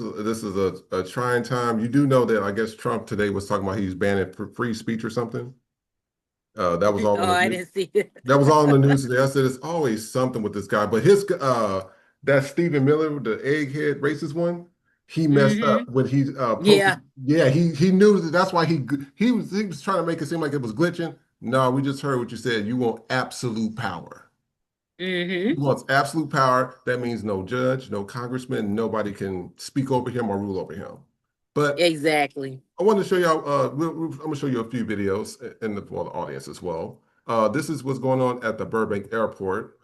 This is a trying time. You do know that I guess Trump today was talking about he's banning free speech or something. That was all Oh, on the I news. didn't see it. That was all in the news today. I said it's always something with this guy. But his that Stephen Miller, the egghead racist one, he messed up Hmm. when he posted. Yeah. Yeah, he knew that that's why he was trying to make it seem like it was glitching. No, we just heard what you said. You want absolute power. He Hmm. wants absolute power. That means no judge, no congressman, nobody can speak over him or rule over him. But Exactly. I want to show y'all. I'm going to show you a few videos for the audience as well. This is what's going on at the Burbank Airport,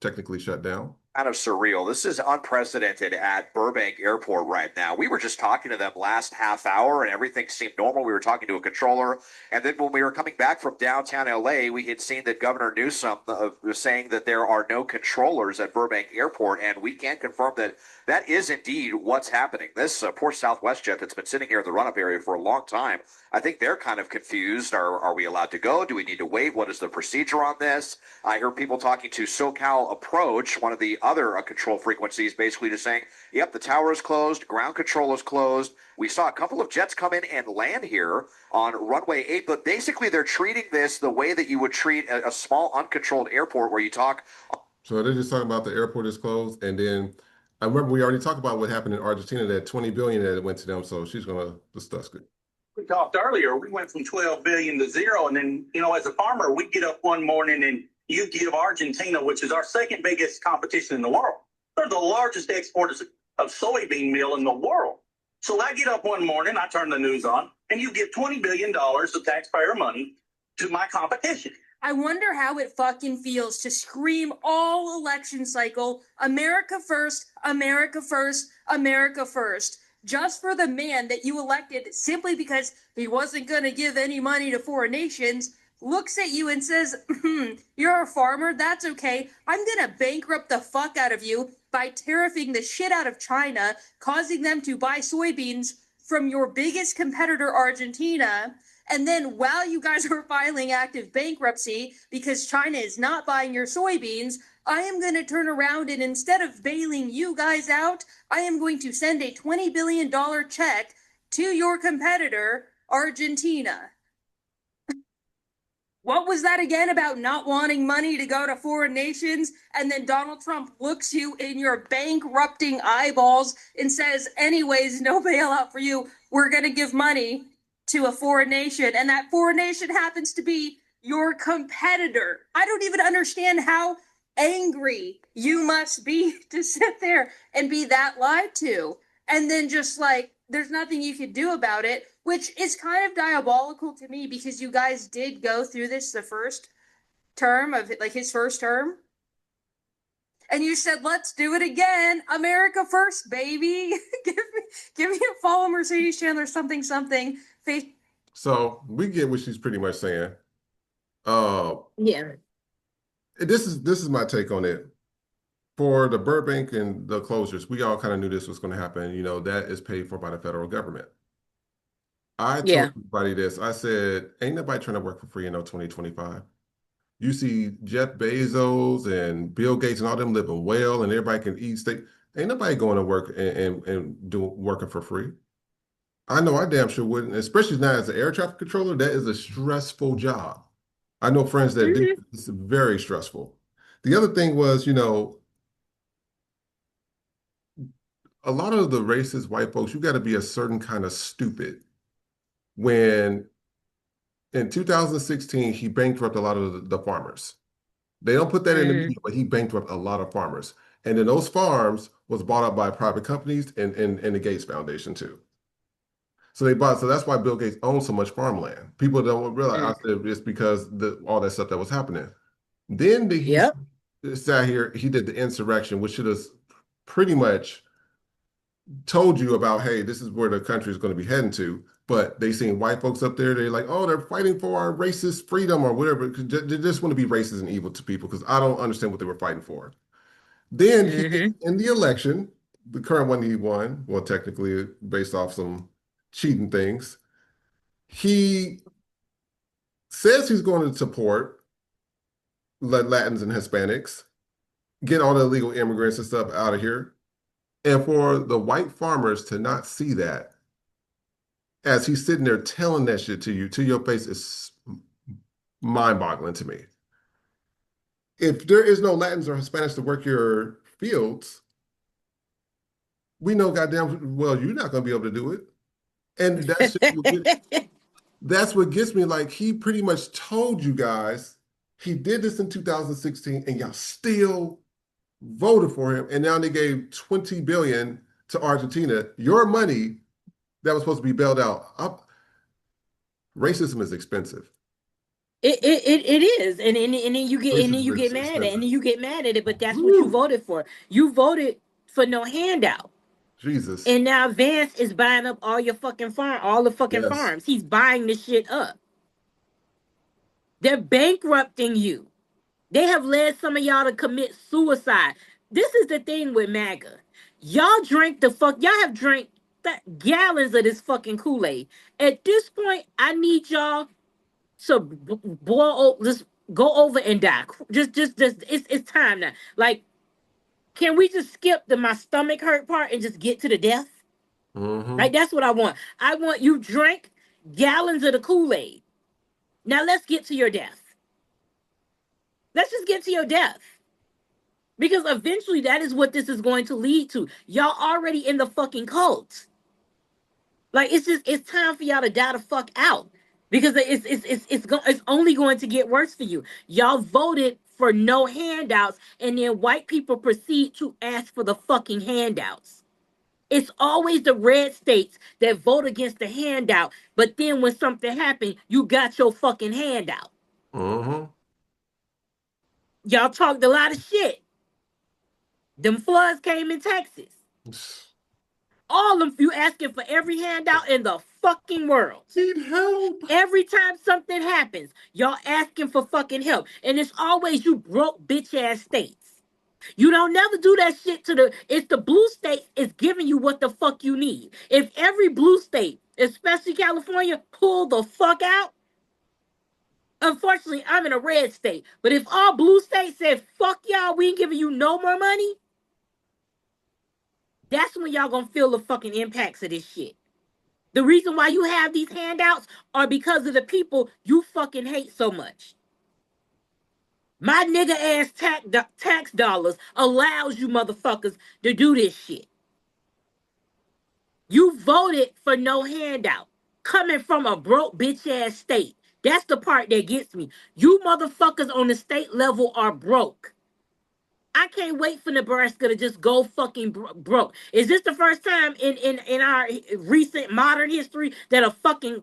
technically shut down. Kind of surreal. This is unprecedented at Burbank Airport right now. We were just talking to them last half hour and everything seemed normal. We were talking to a controller. And then when we were coming back from downtown LA, we had seen that Governor Newsom was saying that there are no controllers at Burbank Airport. And we can confirm that that is indeed what's happening. This poor Southwest jet that's been sitting here in the run up area for a long time, I think they're kind of confused. Are we allowed to go? Do we need to wait? What is the procedure on this? I heard people talking to SoCal Approach, one of the other control frequencies, basically just saying, yep, the tower is closed, ground control is closed. We saw a couple of jets come in and land here on runway 8, but basically they're treating this the way that you would treat a small uncontrolled airport where you talk. So they're just talking about the airport is closed, and then I remember we already talked about what happened in Argentina. That 20 billion that went to them. So she's going to discuss it. We talked earlier, we went from 12 billion to zero. And then, as a farmer, we get up one morning and you give Argentina, which is our second biggest competition in the world. They're the largest exporters of soybean meal in the world. So I get up one morning, I turn the news on, and you give $20 billion of taxpayer money to my competition. I wonder how it fucking feels to scream all election cycle, America first, America first, America first, just for the man that you elected simply because he wasn't going to give any money to foreign nations, looks at you and says, you're a farmer, that's okay. I'm going to bankrupt the fuck out of you by tariffing the shit out of China, causing them to buy soybeans from your biggest competitor, Argentina. And then while you guys are filing active bankruptcy because China is not buying your soybeans, I am going to turn around and instead of bailing you guys out, I am going to send a $20 billion check to your competitor, Argentina. What was that again about not wanting money to go to foreign nations? And then Donald Trump looks you in your bankrupting eyeballs and says, anyways, no bailout for you. We're going to give money to a foreign nation. And that foreign nation happens to be your competitor. I don't even understand how angry you must be to sit there and be that lied to. And then just like, there's nothing you could do about it, which is kind of diabolical to me because you guys did go through this the first term of like his first term. And you said, let's do it again. America first, baby. give me a follow Mercedes Chandler something something. Face. So we get what she's pretty much saying. Uh, Yeah. this is my take on it. For the Burbank and the closures, we all kind of knew this was going to happen. That is paid for by the federal government. I told Yeah. everybody this. I said, ain't nobody trying to work for free in no 2025. You see Jeff Bezos and Bill Gates and all them living well and everybody can eat steak. Ain't nobody going to work and do working for free. I know I damn sure wouldn't, especially now as an air traffic controller, that is a stressful job. I know friends that did. Mm-hmm. It's very stressful. The other thing was, a lot of the racist white folks, you got to be a certain kind of stupid. When in 2016, he bankrupted a lot of the farmers. They don't put that in the Mm-hmm. media, but he bankrupted a lot of farmers. And then those farms was bought up by private companies and the Gates Foundation too. So that's why Bill Gates owns so much farmland. People don't realize I Mm-hmm. said it's because all that stuff that was happening. Then he Yep. sat here, he did the insurrection, which should have pretty much told you about, hey, this is where the country is going to be heading to. But they seen white folks up there, they're like, oh, they're fighting for our racist freedom or whatever. They just want to be racist and evil to people because I don't understand what they were fighting for. Then he, Mm-hmm. in the election, the current one he won, well, technically based off some cheating things, he says he's going to support Latins and Hispanics, get all the illegal immigrants and stuff out of here. And for the white farmers to not see that as he's sitting there telling that shit to you, to your face, is mind-boggling to me. If there is no Latins or Hispanics to work your fields, we know goddamn well you're not going to be able to do it. And that's what gets me. Like he pretty much told you guys he did this in 2016, and y'all still voted for him. And now they gave 20 billion to Argentina, your money that was supposed to be bailed out. Racism is expensive. It is, and then you Racism get is mad at it, and expensive. then you get mad at it. But that's what you Woo, voted for. You voted for no handout, Jesus. and now Vance is buying up all the fucking Yes. farms. He's buying this shit up. They're bankrupting you. They have led some of y'all to commit suicide. This is the thing with MAGA. Y'all have drank gallons of this fucking Kool-Aid. At this point, I need y'all to boil, just go over and die. Just it's time now. Like, can we just skip the my stomach hurt part and just get to the death? Hmm. Like, that's what I want. I want you drink gallons of the Kool-Aid. Now let's get to your death. Let's just get to your death. Because eventually that is what this is going to lead to. Y'all already in the fucking cult. Like, it's time for y'all to die the fuck out. Because it's only going to get worse for you. Y'all voted for no handouts, and then white people proceed to ask for the fucking handouts. It's always the red states that vote against the handout, but then when something happens, you got your fucking handout. Hmm. Y'all talked a lot of shit. Them floods came in Texas. All of you asking for every handout in the fucking world. Need help. Every time something happens, y'all asking for fucking help. And it's always you broke bitch ass states. You don't never do that shit it's the blue states is giving you what the fuck you need. If every blue state, especially California, pull the fuck out, unfortunately, I'm in a red state. But if all blue states said, fuck y'all, we ain't giving you no more money, that's when y'all gonna feel the fucking impacts of this shit. The reason why you have these handouts are because of the people you fucking hate so much. My nigga ass tax dollars allows you motherfuckers to do this shit. You voted for no handout coming from a broke bitch ass state. That's the part that gets me. You motherfuckers on the state level are broke. I can't wait for Nebraska to just go fucking broke. Is this the first time in our recent modern history that a fucking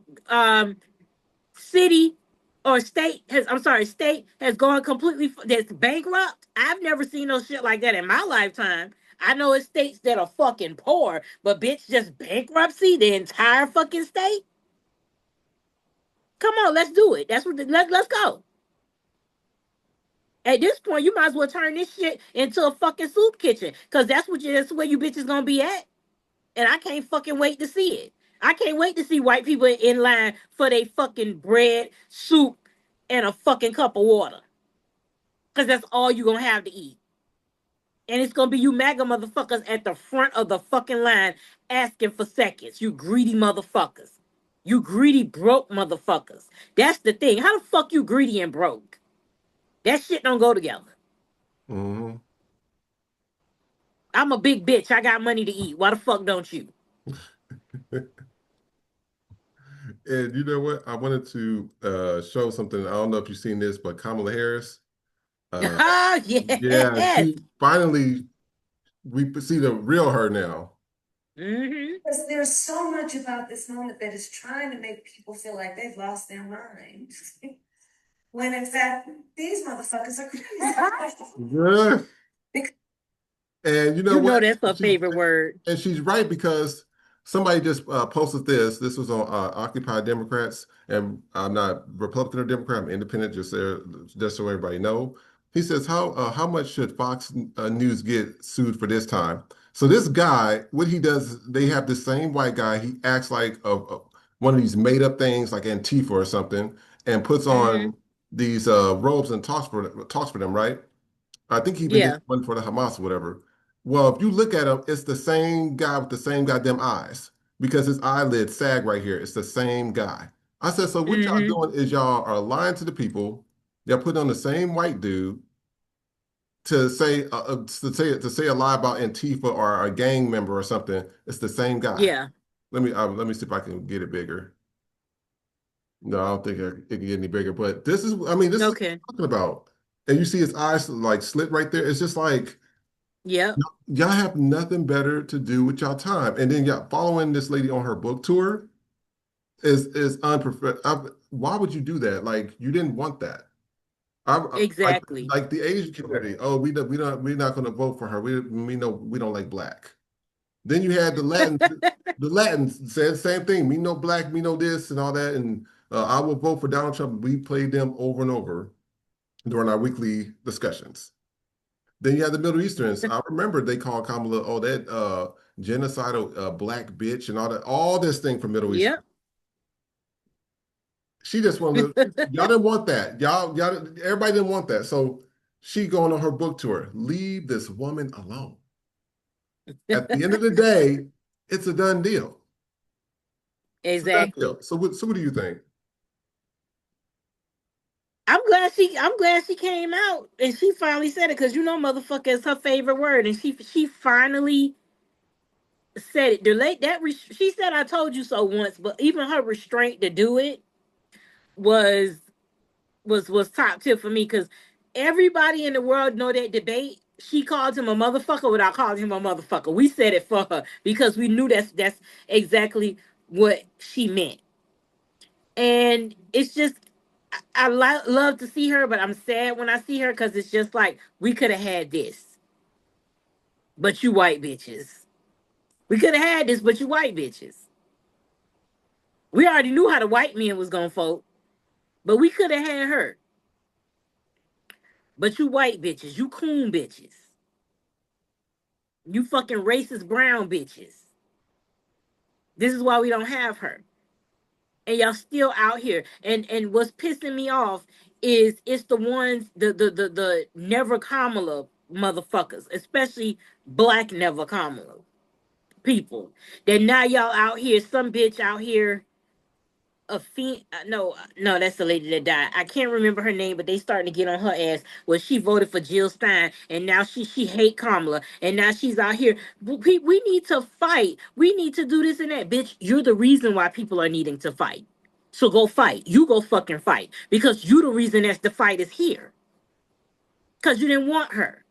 city or state has gone completely that's bankrupt? I've never seen no shit like that in my lifetime. I know it's states that are fucking poor, but bitch, just bankruptcy the entire fucking state. Come on, let's do it. Let's go. At this point, you might as well turn this shit into a fucking soup kitchen, cause that's where you bitches gonna be at. And I can't fucking wait to see it. I can't wait to see white people in line for their fucking bread, soup, and a fucking cup of water. Cause that's all you gonna have to eat. And it's gonna be you MAGA motherfuckers at the front of the fucking line asking for seconds. You greedy motherfuckers. You greedy broke motherfuckers. That's the thing. How the fuck you greedy and broke? That shit don't go together. Hmm. I'm a big bitch. I got money to eat. Why the fuck don't you? And you know what? I wanted to show something. I don't know if you've seen this, but Kamala Harris, uh, Oh, yeah, yes. she finally, we see the real her now. Mm-hmm. Because there's so much about this moment that is trying to make people feel like they've lost their minds. When in fact, these motherfuckers are crazy. Yeah. And you know You know what? that's her She's favorite word. and she's right because somebody just posted this. This was on Occupy Democrats, and I'm not Republican or Democrat. I'm independent. Just there, just so everybody know. He says, how much should Fox News get sued for this time? So this guy, what he does, they have the same white guy. He acts like one of these made up things, like Antifa or something, and puts Mm-hmm. on these robes and talks for them, right? I think he even did Yeah. one for the Hamas or whatever. Well, if you look at him, it's the same guy with the same goddamn eyes because his eyelids sag right here. It's the same guy. I said, so what y'all Mm-hmm. doing is y'all are lying to the people. Y'all putting on the same white dude to say a lie about Antifa or a gang member or something. It's the same guy. Yeah. Let me see if I can get it bigger. No, I don't think it can get any bigger. But this is, I mean, this is what Okay. I'm talking about. And you see his eyes like slit right there. It's just like Yep. y'all have nothing better to do with y'all time. And then y'all following this lady on her book tour is unprofessional. Why would you do that? Like you didn't want that. Like Exactly. the Asian community. Oh, we're not going to vote for her. We know we don't like black. Then you had the Latins. The Latins said the same thing. Me no black, me no this and all that. And I will vote for Donald Trump. We played them over and over during our weekly discussions. Then you have the Middle Easterns. I remember they called Kamala, oh, that genocidal black bitch and all this thing from Middle East. Yep. She just wanted to, y'all didn't want that. Everybody didn't want that. So she going on her book tour. Leave this woman alone. At the end of the day, it's a done deal. It's a done Exactly. deal. So what do you think? I'm glad she came out and she finally said it, because motherfucker is her favorite word, and she finally said it. She said I told you so once, but even her restraint to do it was was top tip for me, because everybody in the world know that debate. She called him a motherfucker without calling him a motherfucker. We said it for her because we knew that's exactly what she meant. And it's just love to see her, but I'm sad when I see her, because it's just like we could have had this, but you white bitches. We could have had this, but you white bitches. We already knew how the white men was gonna vote, but we could have had her. But you white bitches, you coon bitches, you fucking racist brown bitches. This is why we don't have her. And y'all still out here. And what's pissing me off is it's the ones, the never Kamala motherfuckers, especially black never Kamala people. That now y'all out here, some bitch out here, no, that's the lady that died. I can't remember her name, but they starting to get on her ass. Well, she voted for Jill Stein, and now she hate Kamala, and now she's out here. We need to fight. We need to do this and that, bitch. You're the reason why people are needing to fight. So go fight. You go fucking fight, because you the reason that the fight is here. Because you didn't want her.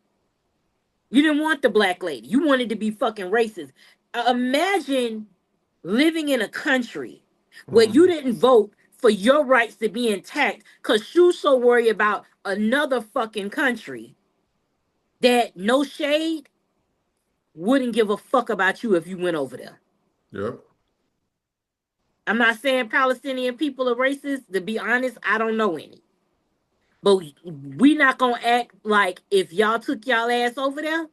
You didn't want the black lady. You wanted to be fucking racist. Imagine living in a country where you Mhm. didn't vote for your rights to be intact because you so worried about another fucking country that, no shade, wouldn't give a fuck about you if you went over there. Yep. I'm not saying Palestinian people are racist. To be honest, I don't know any. But we not gonna act like if y'all took y'all ass over there,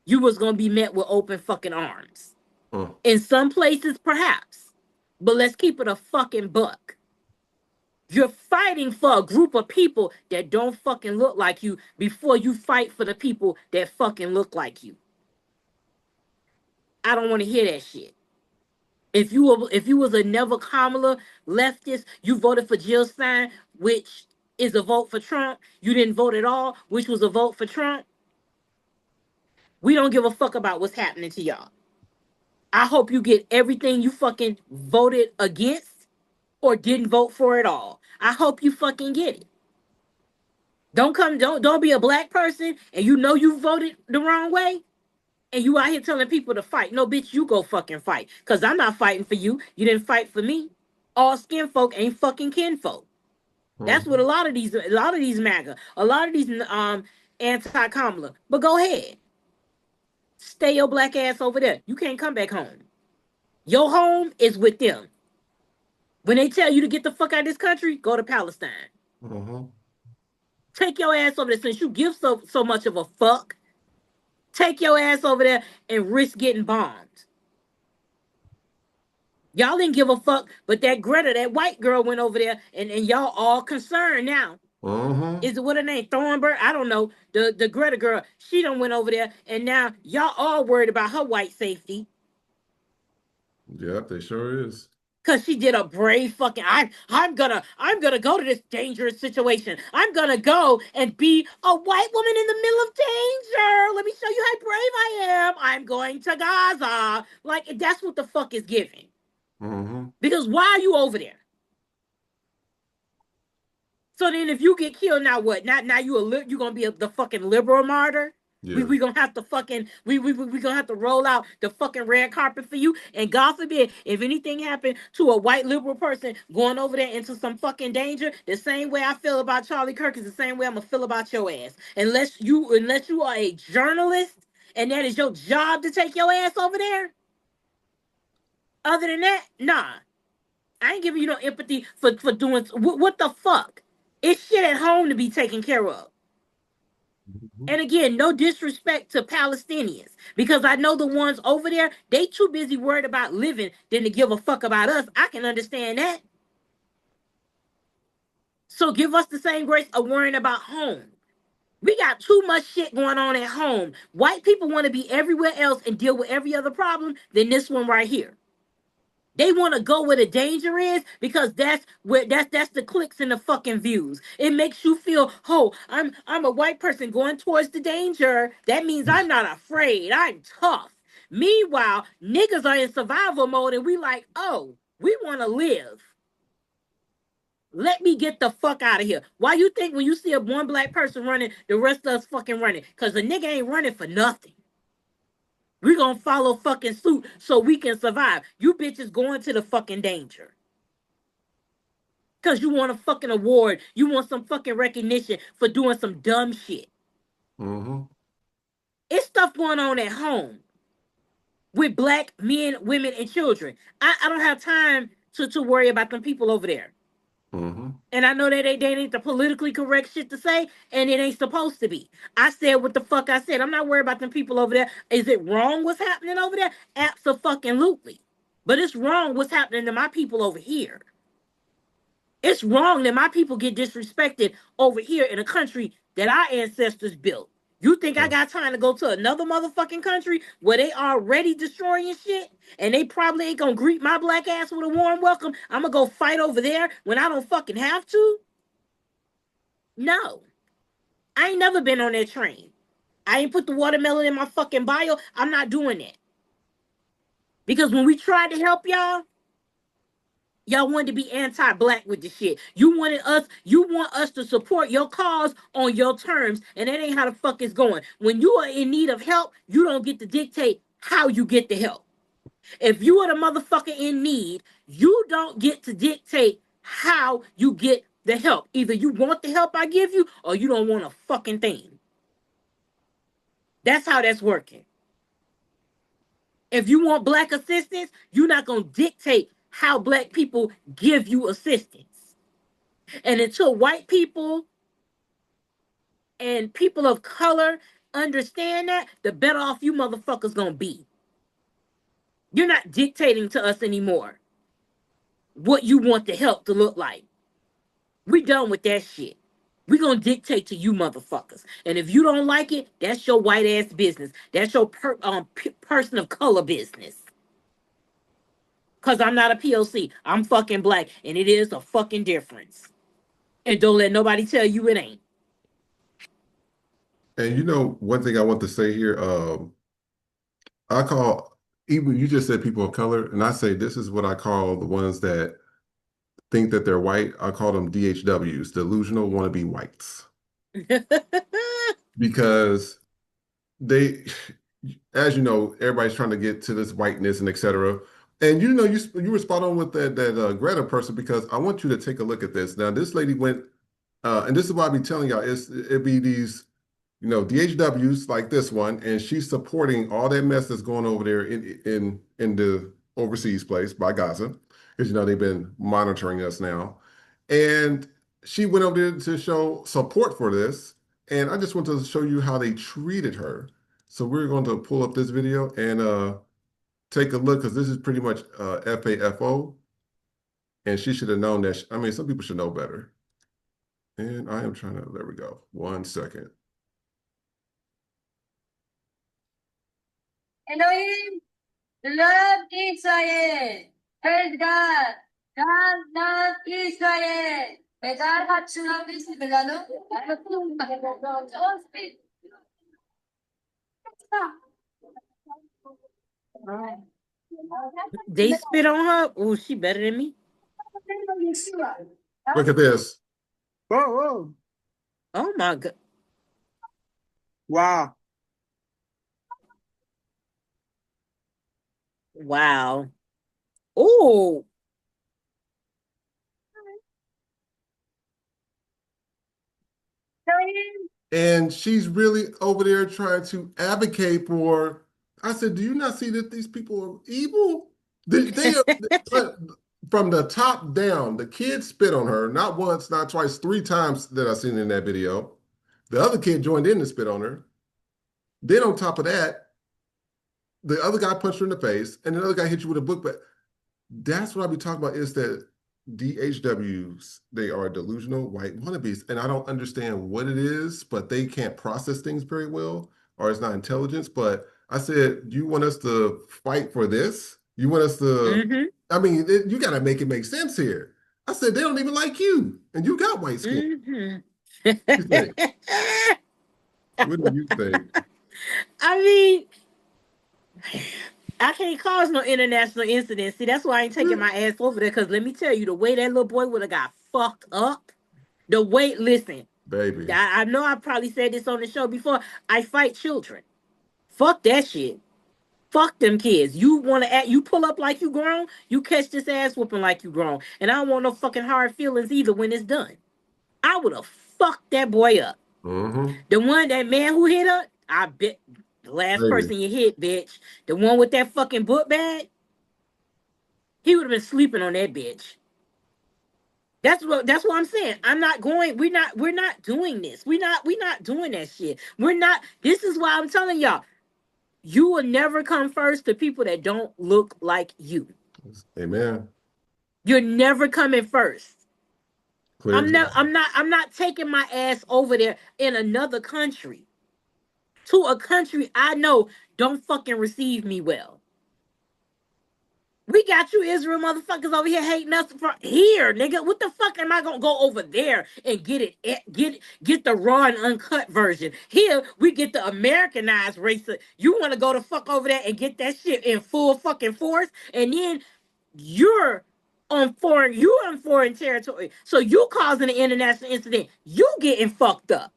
you was gonna be met with open fucking arms. Mm. In some places, perhaps. But let's keep it a fucking buck. You're fighting for a group of people that don't fucking look like you before you fight for the people that fucking look like you. I don't want to hear that shit. If you was a never Kamala leftist, you voted for Jill Stein, which is a vote for Trump. You didn't vote at all, which was a vote for Trump. We don't give a fuck about what's happening to y'all. I hope you get everything you fucking voted against or didn't vote for at all. I hope you fucking get it. Don't be a black person and you voted the wrong way and you out here telling people to fight. No, bitch, you go fucking fight. Cause I'm not fighting for you. You didn't fight for me. All skin folk ain't fucking kinfolk. That's what Mhm. a lot of these MAGA, a lot of these anti-Kamala. But go ahead. Stay your black ass over there. You can't come back home. Your home is with them. When they tell you to get the fuck out of this country, go to Palestine. Mhm. Take your ass over there, since you give so much of a fuck. Take your ass over there and risk getting bombed. Y'all didn't give a fuck, but that Greta, that white girl, went over there, and y'all all concerned now. Mm-hmm. Is it what her name? Thornburg? I don't know. The Greta girl, she done went over there, and now y'all all worried about her white safety. Yep, they sure is. Cause she did a brave fucking I'm gonna go to this dangerous situation. I'm gonna go and be a white woman in the middle of danger. Let me show you how brave I am. I'm going to Gaza. Like that's what the fuck is giving. Mm-hmm. Because why are you over there? So then, if you get killed, now what? Now you gonna be the fucking liberal martyr? We Yeah. we gonna have to fucking we gonna have to roll out the fucking red carpet for you. And God forbid, if anything happened to a white liberal person going over there into some fucking danger, the same way I feel about Charlie Kirk is the same way I'm gonna feel about your ass. Unless you are a journalist and that is your job to take your ass over there. Other than that, nah. I ain't giving you no empathy for doing what the fuck. It's shit at home to be taken care of. Mm-hmm. And again, no disrespect to Palestinians because I know the ones over there, they too busy worried about living than to give a fuck about us. I can understand that. So give us the same grace of worrying about home. We got too much shit going on at home. White people want to be everywhere else and deal with every other problem than this one right here. They want to go where the danger is because that's the clicks and the fucking views. It makes you feel, oh, I'm a white person going towards the danger. That means I'm not afraid. I'm tough. Meanwhile, niggas are in survival mode and we like, oh, we want to live. Let me get the fuck out of here. Why you think when you see a one black person running, the rest of us fucking running? Because the nigga ain't running for nothing. We gonna follow fucking suit so we can survive. You bitches going to the fucking danger. Cause you want a fucking award. You want some fucking recognition for doing some dumb shit. Mm-hmm. It's stuff going on at home with black men, women, and children. I don't have time to worry about them people over there. Mm-hmm. And I know that they ain't the politically correct shit to say, and it ain't supposed to be. I said what the fuck I said. I'm not worried about them people over there. Is it wrong what's happening over there? Absolutely. But it's wrong what's happening to my people over here. It's wrong that my people get disrespected over here in a country that our ancestors built. You think I got time to go to another motherfucking country where they already destroying shit and they probably ain't gonna greet my black ass with a warm welcome? I'm gonna go fight over there when I don't fucking have to? No. I ain't never been on that train. I ain't put the watermelon in my fucking bio. I'm not doing that. Because when we tried to help y'all wanted to be anti-black with the shit. You want us to support your cause on your terms, and that ain't how the fuck it's going. When you are in need of help, you don't get to dictate how you get the help. If you are the motherfucker in need, you don't get to dictate how you get the help. Either you want the help I give you, or you don't want a fucking thing. That's how that's working. If you want black assistance, you're not gonna dictate how black people give you assistance. And until white people and people of color understand that, the better off you motherfuckers gonna be. You're not dictating to us anymore what you want the help to look like. We done with that shit. We gonna dictate to you motherfuckers. And if you don't like it, that's your white ass business. That's your person of color business. Cause I'm not a POC. I'm fucking black. And it is a fucking difference. And don't let nobody tell you it ain't. And you know, one thing I want to say here, I call even you just said people of color, and I say this is what I call the ones that think that they're white. I call them DHWs, delusional wannabe whites, because they, as you know, everybody's trying to get to this whiteness and etc. And you know, you were spot on with that Greta person because I want you to take a look at this. Now, this lady went, and this is why I be telling y'all, it be these DHWs like this one, and she's supporting all that mess that's going over there in the overseas place by Gaza, because they've been monitoring us now, and she went over there to show support for this, and I just want to show you how they treated her. So we're going to pull up this video and take a look because this is pretty much FAFO, and she should have known that. I mean, some people should know better. And I am trying to, there we go. 1 second. Elohim, love Israel. Praise God. God love Israel. Medar hatshulav Israel. They spit on her. Oh, she better than me. Look at this. Whoa, whoa. Oh my God. Wow. Wow. Oh, And she's really over there trying to advocate for. I said, do you not see that these people are evil? They are, but from the top down, the kid spit on her, not once, not twice, 3 times that I seen in that video. The other kid joined in to spit on her. Then on top of that, the other guy punched her in the face, and the other guy hit you with a book bag. That's what I be talking about is that DHWs, they are delusional white wannabes. And I don't understand what it is, but they can't process things very well, or it's not intelligence. But I said, you want us to fight for this? You want us to, mm-hmm. I mean, you got to make it make sense here. I said, they don't even like you, and you got white skin. Mm-hmm. What do you think? What do you think? I mean, I can't cause no international incidents. See, that's why I ain't taking my ass over there. Because let me tell you, the way that little boy would have got fucked up, the way, listen, Baby. I know I probably said this on the show before. I fight children. Fuck that shit. Fuck them kids. You want to act, you pull up like you grown, you catch this ass whooping like you grown. And I don't want no fucking hard feelings either when it's done. I would have fucked that boy up. Mm-hmm. The one, that man who hit her, I bet the last Baby. person you hit, bitch, the one with that fucking book bag, he would have been sleeping on that bitch. That's what I'm saying. I'm not going, we're not doing this. We're not doing that shit. We're not, this is why I'm telling y'all, you will never come first to people that don't look like you. Amen. You're never coming first. Clear as day. I'm not taking my ass over there in another country to a country I know don't fucking receive me well. We got you Israel motherfuckers over here hating us for here, nigga. What the fuck am I gonna go over there and get the raw and uncut version? Here we get the Americanized race. You want to go to fuck over there and get that shit in full fucking force, and then you're you're on foreign territory, so you causing an international incident. You getting fucked up.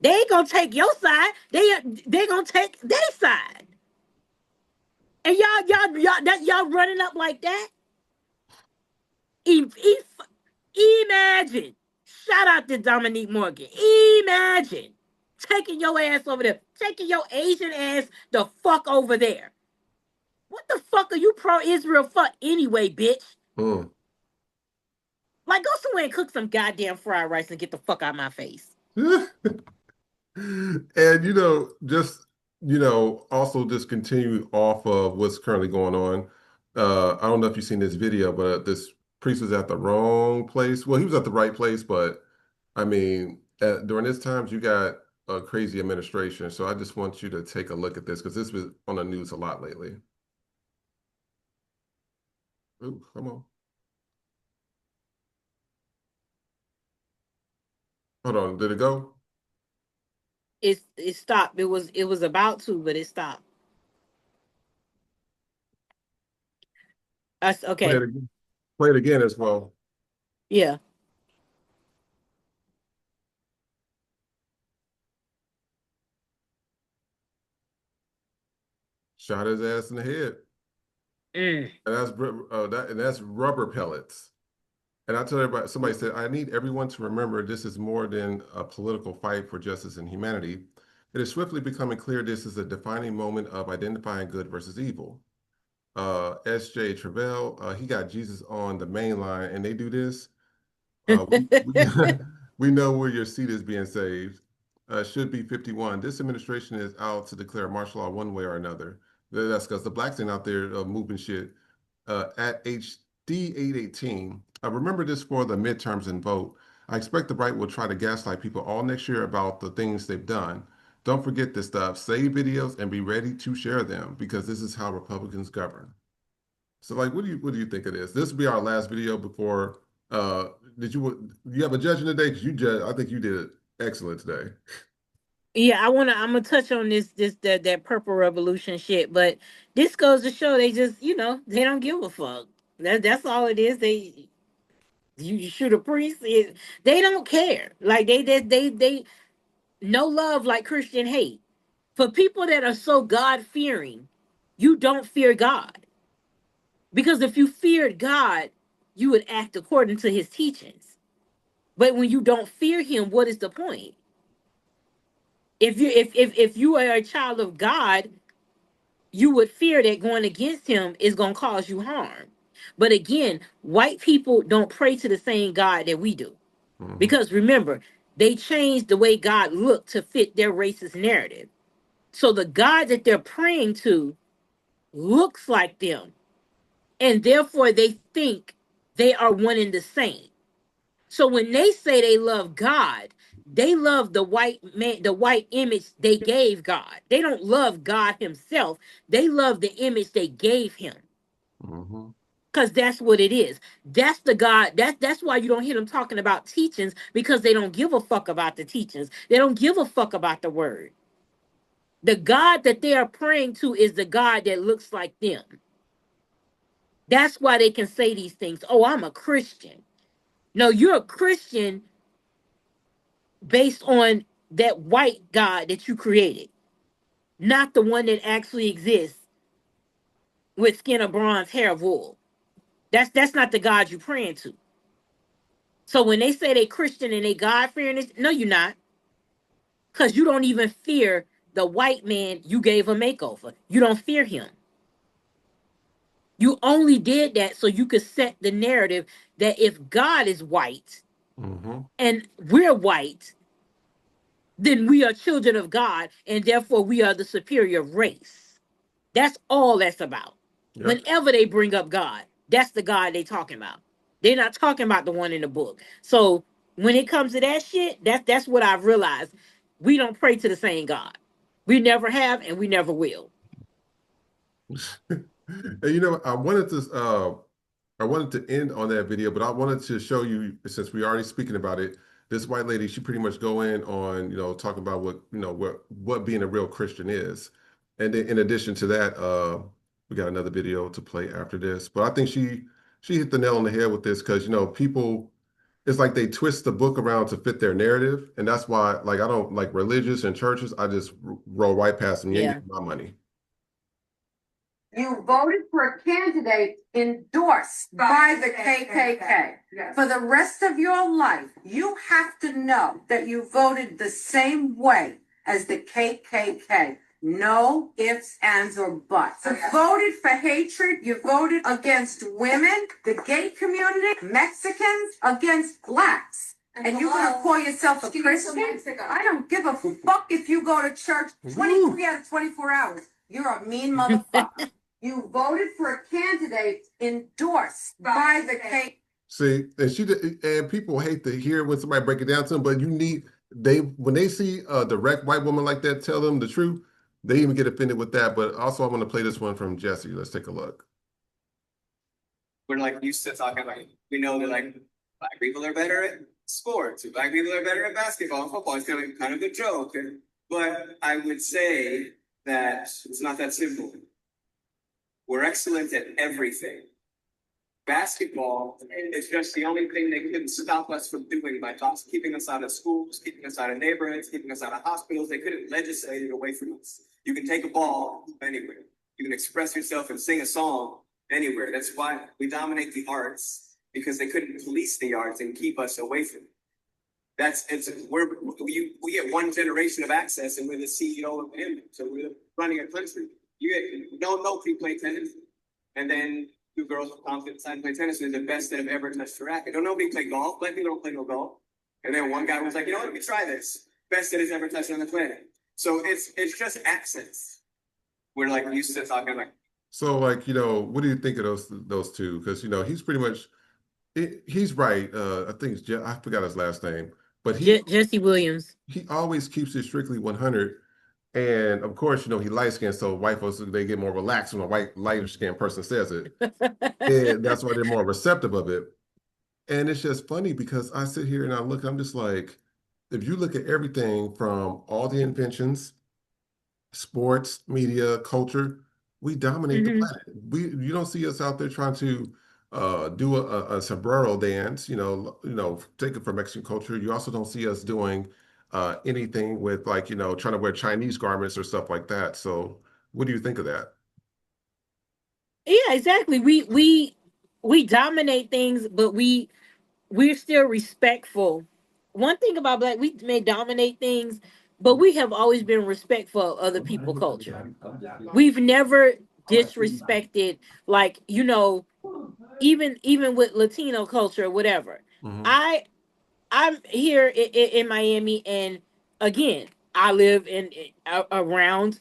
They ain't gonna take your side. They gonna take their side. And y'all running up like that? Imagine. Shout out to Dominique Morgan. Imagine taking your ass over there, taking your Asian ass the fuck over there. What the fuck are you pro-Israel for anyway, bitch? Mm. Like, go somewhere and cook some goddamn fried rice and get the fuck out of my face. And also just continue off of what's currently going on. I don't know if you've seen this video, but this priest was at the wrong place. Well, he was at the right place, but I mean, during this times, you got a crazy administration. So I just want you to take a look at this because this was on the news a lot lately. Ooh, come on. Hold on, did it go? It stopped. It was about to, but it stopped. Us Play okay. it again. Play it again as well. Yeah. Shot his ass in the head. Mm. And that's rubber pellets. And I tell everybody, somebody said, I need everyone to remember this is more than a political fight for justice and humanity. It is swiftly becoming clear this is a defining moment of identifying good versus evil. S.J. Travell, he got Jesus on the main line, and they do this. We, we know where your seat is being saved. Should be 51. This administration is out to declare martial law one way or another. That's because the blacks ain't out there moving shit. At HD 818, remember this for the midterms and vote. I expect the right will try to gaslight people all next year about the things they've done. Don't forget this stuff. Save videos and be ready to share them because this is how Republicans govern. So, like, what do you think of this? This will be our last video before. Uh, you have a judging today? Because you judge. I think you did excellent today. Yeah, I'm gonna touch on that purple revolution shit, but this goes to show they just, they don't give a fuck. That's all it is. You shoot a priest, they don't care. Like they no love like Christian hate. For people that are so God fearing, you don't fear God. Because if you feared God, you would act according to his teachings. But when you don't fear him, what is the point? If you are a child of God, you would fear that going against him is going to cause you harm. But again, white people don't pray to the same God that we do. Mhm. Because remember, they changed the way God looked to fit their racist narrative. So the God that they're praying to looks like them. And therefore they think they are one and the same. So when they say they love God, they love the white man, the white image they gave God. They don't love God himself. They love the image they gave him. Mhm. Because that's what it is. That's the God. That's why you don't hear them talking about teachings, because they don't give a fuck about the teachings. They don't give a fuck about the word. The God that they are praying to is the God that looks like them. That's why they can say these things. Oh, I'm a Christian. No, you're a Christian based on that white God that you created, not the one that actually exists with skin of bronze, hair of wool. That's not the God you're praying to. So when they say they Christian and they God fearing, no, you're not, because you don't even fear the white man you gave a makeover. You don't fear him. You only did that so you could set the narrative that if God is white Mhm. and we're white, then we are children of God, and therefore we are the superior race. That's all that's about. Yep. Whenever they bring up God, that's the God they talking about. They're not talking about the one in the book. So when it comes to that shit, that's what I've realized. We don't pray to the same God. We never have, and we never will. And I wanted to end on that video, but I wanted to show you, since we're already speaking about it, this white lady, she pretty much go in on, talking about what being a real Christian is. And then in addition to that, we got another video to play after this. But I think she hit the nail on the head with this because, people, it's like they twist the book around to fit their narrative. And that's why, like, I don't like religious and churches. I just roll right past them. You ain't Yeah. getting my money. You voted for a candidate endorsed by the KKK. Yes. For the rest of your life, you have to know that you voted the same way as the KKK. No ifs, ands, or buts. You voted for hatred. You voted against women, the gay community, Mexicans, against blacks. And you're going to call yourself a Christian? I don't give a fuck if you go to church 23 out of 24 hours. You're a mean motherfucker. You voted for a candidate endorsed by the K. See, and people hate to hear when somebody break it down to them, but when they see a direct white woman like that tell them the truth, they even get offended with that. But also, I want to play this one from Jesse. Let's take a look. We're like used to talking about, we know that like black people are better at sports, or black people are better at basketball and football. It's kind of a joke. But I would say that it's not that simple. We're excellent at everything. Basketball is just the only thing they couldn't stop us from doing by keeping us out of schools, keeping us out of neighborhoods, keeping us out of hospitals. They couldn't legislate it away from us. You can take a ball anywhere. You can express yourself and sing a song anywhere. That's why we dominate the arts, because they couldn't police the arts and keep us away from it. We get one generation of access, and we're the CEO of him. So we're running a country. You don't know if you play tennis, and then two girls with confidence and play tennis, and they're the best that have ever touched a racket. Don't nobody play golf. Black people don't play no golf. And then one guy was like, let me try this. Best that has ever touched on the planet. So it's just accents. We're like used to talking like. So, like, what do you think of those two? Because he's pretty much He's right. I think it's I forgot his last name, but he Jesse Williams. he always keeps it strictly 100. And of course, he light skinned, so white folks they get more relaxed when a lighter skinned person says it. And that's why they're more receptive of it. And it's just funny because I sit here and I look, I'm just like, if you look at everything from all the inventions, sports, media, culture, we dominate the Hmm. planet. You don't see us out there trying to do a sombrero dance, take it from Mexican culture. You also don't see us doing anything with like, trying to wear Chinese garments or stuff like that. So what do you think of that? Yeah, exactly. We dominate things, but we're still respectful. One thing about black, we may dominate things, but we have always been respectful of other people's culture. We've never disrespected, like, even with Latino culture or whatever. Hmm. I I'm here in Miami, and again, I live around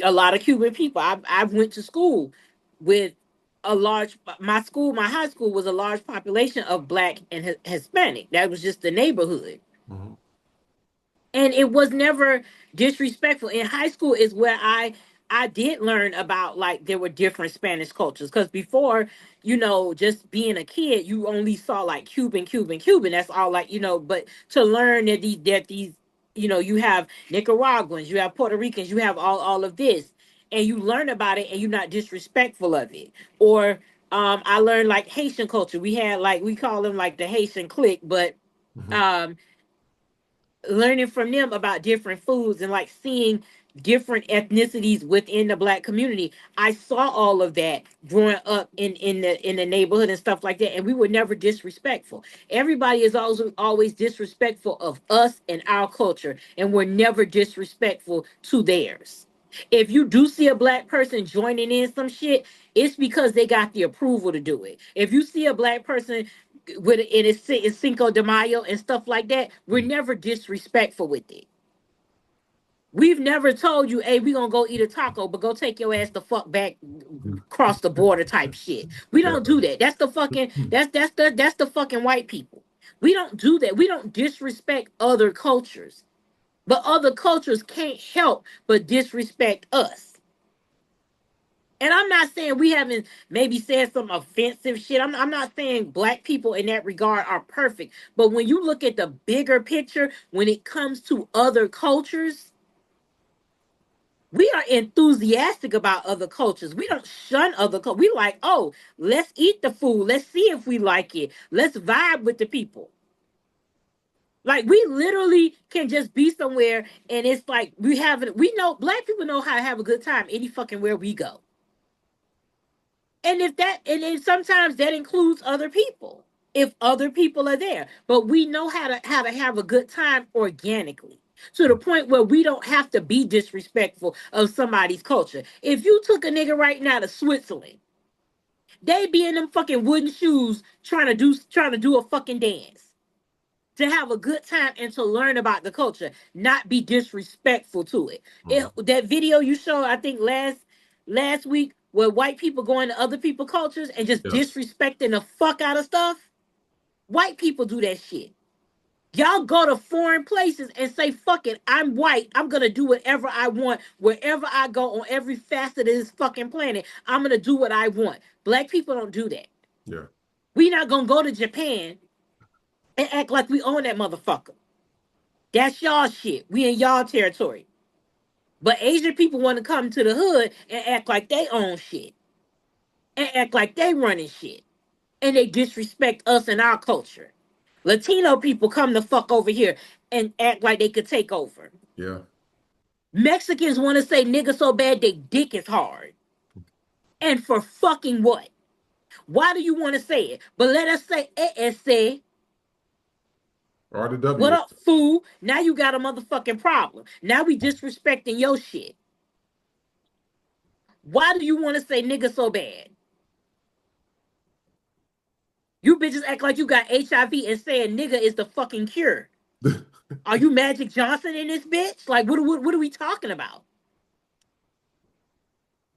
a lot of Cuban people. I went to school with a large. My high school was a large population of Black and Hispanic. That was just the neighborhood, Hmm. and it was never disrespectful. In high school is where I did learn about, like, there were different Spanish cultures, because before, just being a kid, you only saw like Cuban, that's all, like, but to learn that these you have Nicaraguans, you have Puerto Ricans, you have all of this, and you learn about it and you're not disrespectful of it. Or I learned, like, Haitian culture. We had, like, we call them like the Haitian clique, but Hmm. um learning from them about different foods and, like, seeing different ethnicities within the Black community. I saw all of that growing up in the neighborhood and stuff like that, and we were never disrespectful. Everybody is always disrespectful of us and our culture, and we're never disrespectful to theirs. If you do see a Black person joining in some shit, it's because they got the approval to do it. If you see a Black person with it, it's Cinco de Mayo and stuff like that, we're never disrespectful with it. We've never told you, hey, we gonna go eat a taco, but go take your ass the fuck back, cross the border type shit. We Yeah. don't do that. That's the fucking white people. We don't do that. We don't disrespect other cultures. But other cultures can't help but disrespect us. And I'm not saying we haven't maybe said some offensive shit. I'm not saying Black people in that regard are perfect. But when you look at the bigger picture, when it comes to other cultures, we are enthusiastic about other cultures. We don't shun other cultures. We like, oh, let's eat the food. Let's see if we like it. Let's vibe with the people. Like, we literally can just be somewhere, and it's like we know Black people know how to have a good time any fucking where we go. And then sometimes that includes other people, if other people are there, but we know how to have a good time organically, to the point where we don't have to be disrespectful of somebody's culture. If you took a nigga right now to Switzerland, they be in them fucking wooden shoes trying to do a fucking dance, to have a good time and to learn about the culture, not be disrespectful to it. Hmm. That video you showed, I think last week, where white people go into other people's cultures and just Yes. disrespecting the fuck out of stuff. White people do that shit. Y'all go to foreign places and say, fuck it, I'm white. I'm gonna do whatever I want wherever I go on every facet of this fucking planet. I'm gonna do what I want. Black people don't do that. Yeah. We not gonna go to Japan and act like we own that motherfucker. That's y'all shit. We in y'all territory. But Asian people want to come to the hood and act like they own shit and act like they running shit. And they disrespect us and our culture. Latino people come the fuck over here and act like they could take over. Yeah. Mexicans want to say nigga so bad they dick is hard. And for fucking what? Why do you want to say it? But let us say say, R to what W. up, fool? Now you got a motherfucking problem. Now we disrespecting your shit. Why do you want to say nigga so bad? You bitches act like you got HIV and saying nigga is the fucking cure. Are you Magic Johnson in this bitch? Like, what are we talking about?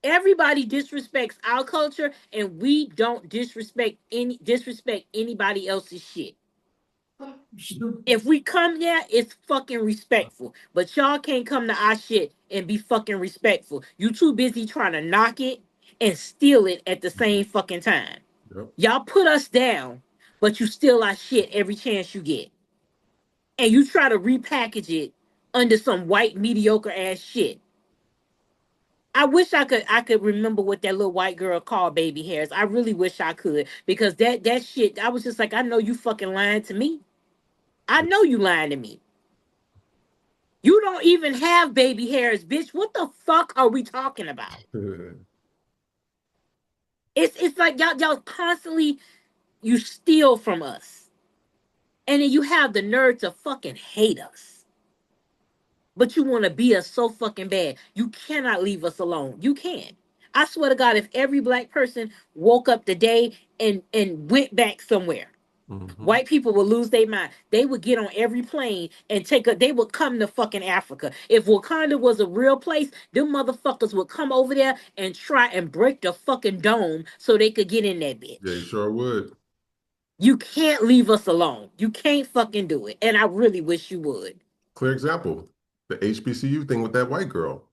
Everybody disrespects our culture, and we don't disrespect anybody else's shit. If we come there, it's fucking respectful. But y'all can't come to our shit and be fucking respectful. You too busy trying to knock it and steal it at the same fucking time. Yep. Y'all put us down, but you steal our shit every chance you get. And you try to repackage it under some white mediocre ass shit. I wish I could remember what that little white girl called baby hairs. I really wish I could, because that shit, I was just like, I know you fucking lying to me. I know you lying to me. You don't even have baby hairs, bitch. What the fuck are we talking about? It's like y'all constantly, you steal from us. And then you have the nerve to fucking hate us. But you want to be us so fucking bad. You cannot leave us alone. You can't. I swear to God, if every black person woke up today and went back somewhere, white people would lose their mind. They would get on every plane and they would come to fucking Africa. If Wakanda was a real place, them motherfuckers would come over there and try and break the fucking dome so they could get in that bitch. They sure would. You can't leave us alone. You can't fucking do it. And I really wish you would. Clear example, the HBCU thing with that white girl.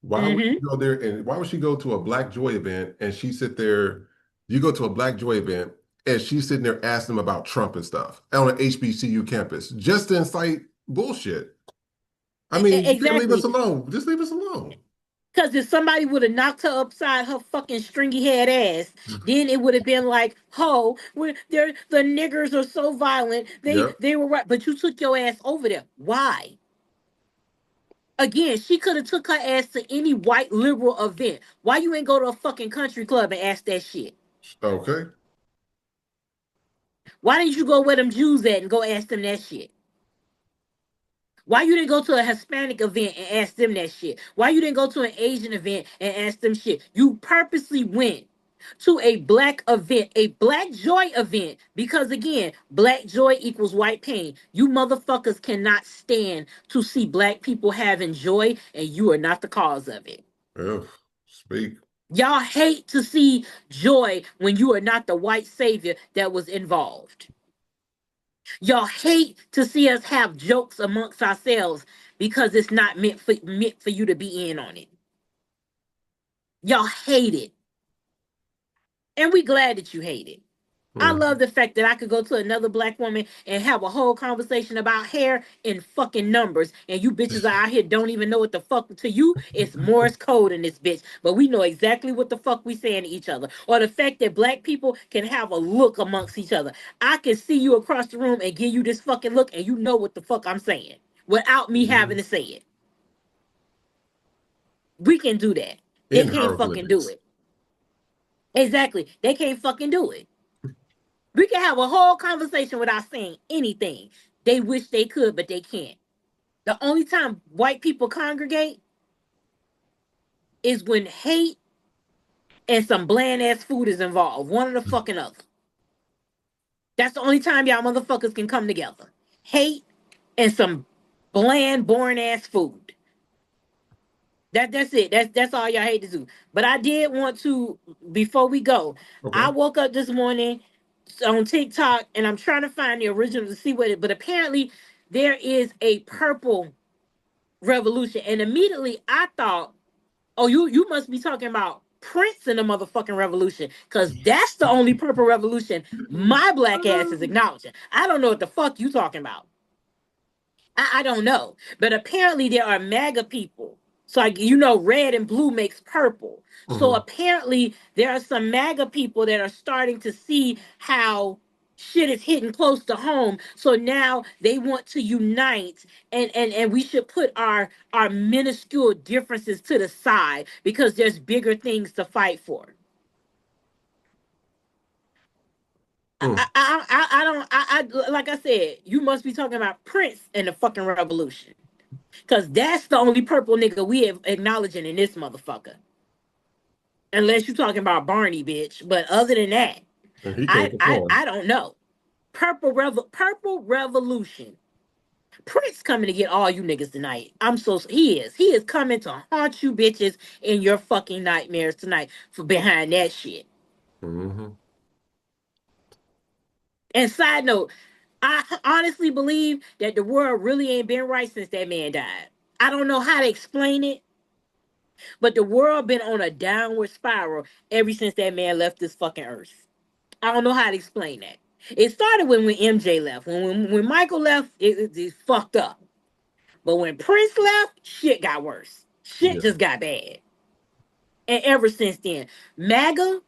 Why would she go there and why would she go to a Black Joy event and she sit there? You go to a Black Joy event and she's sitting there asking them about Trump and stuff on an HBCU campus just to incite bullshit. I mean, you can't leave us alone. Just leave us alone. Because if somebody would have knocked her upside her fucking stringy head ass, then it would have been like, oh, the niggers are so violent. They were right. But you took your ass over there. Why? Again, she could have took her ass to any white liberal event. Why you ain't go to a fucking country club and ask that shit? Okay. Why didn't you go where them Jews at and go ask them that shit? Why you didn't go to a Hispanic event and ask them that shit? Why you didn't go to an Asian event and ask them shit? You purposely went to a black event, a Black Joy event, because again, black joy equals white pain. You motherfuckers cannot stand to see black people having joy, and you are not the cause of it. Oh, speak. Y'all hate to see joy when you are not the white savior that was involved. Y'all hate to see us have jokes amongst ourselves because it's not meant for you to be in on it. Y'all hate it. And we glad that you hate it. I love the fact that I could go to another black woman and have a whole conversation about hair and fucking numbers. And you bitches are out here don't even know what the fuck. To you, it's Morse code in this bitch. But we know exactly what the fuck we saying to each other. Or the fact that black people can have a look amongst each other. I can see you across the room and give you this fucking look and you know what the fuck I'm saying. Without me having to say it. We can do that. They can't fucking do it. Exactly. They can't fucking do it. We can have a whole conversation without saying anything. They wish they could, but they can't. The only time white people congregate is when hate and some bland ass food is involved. One or the fucking other. That's the only time y'all motherfuckers can come together. Hate and some bland, boring ass food. That's it. That's all y'all hate to do. But I did want to, before we go, I woke up this morning on TikTok and I'm trying to find the original to see what it, but apparently there is a purple revolution. And immediately I thought, oh, you must be talking about Prince in the motherfucking revolution, because that's the only purple revolution my black ass is acknowledging. I don't know what the fuck you talking about. I don't know. But apparently there are MAGA people. So red and blue makes purple. So apparently there are some MAGA people that are starting to see how shit is hitting close to home. So now they want to unite and we should put our minuscule differences to the side because there's bigger things to fight for. I don't like I said, you must be talking about Prince and the fucking revolution. Cause that's the only purple nigga we have acknowledging in this motherfucker. Unless you're talking about Barney, bitch. But other than that, I don't know. Purple revolution. Prince coming to get all you niggas tonight. He is coming to haunt you bitches in your fucking nightmares tonight for behind that shit. Mm-hmm. And side note, I honestly believe that the world really ain't been right since that man died. I don't know how to explain it, but the world been on a downward spiral ever since that man left this fucking earth. I don't know how to explain that. It started when MJ left. When Michael left, it fucked up. But when Prince left, shit got worse. Shit Yeah. just got bad. And ever since then, MAGA,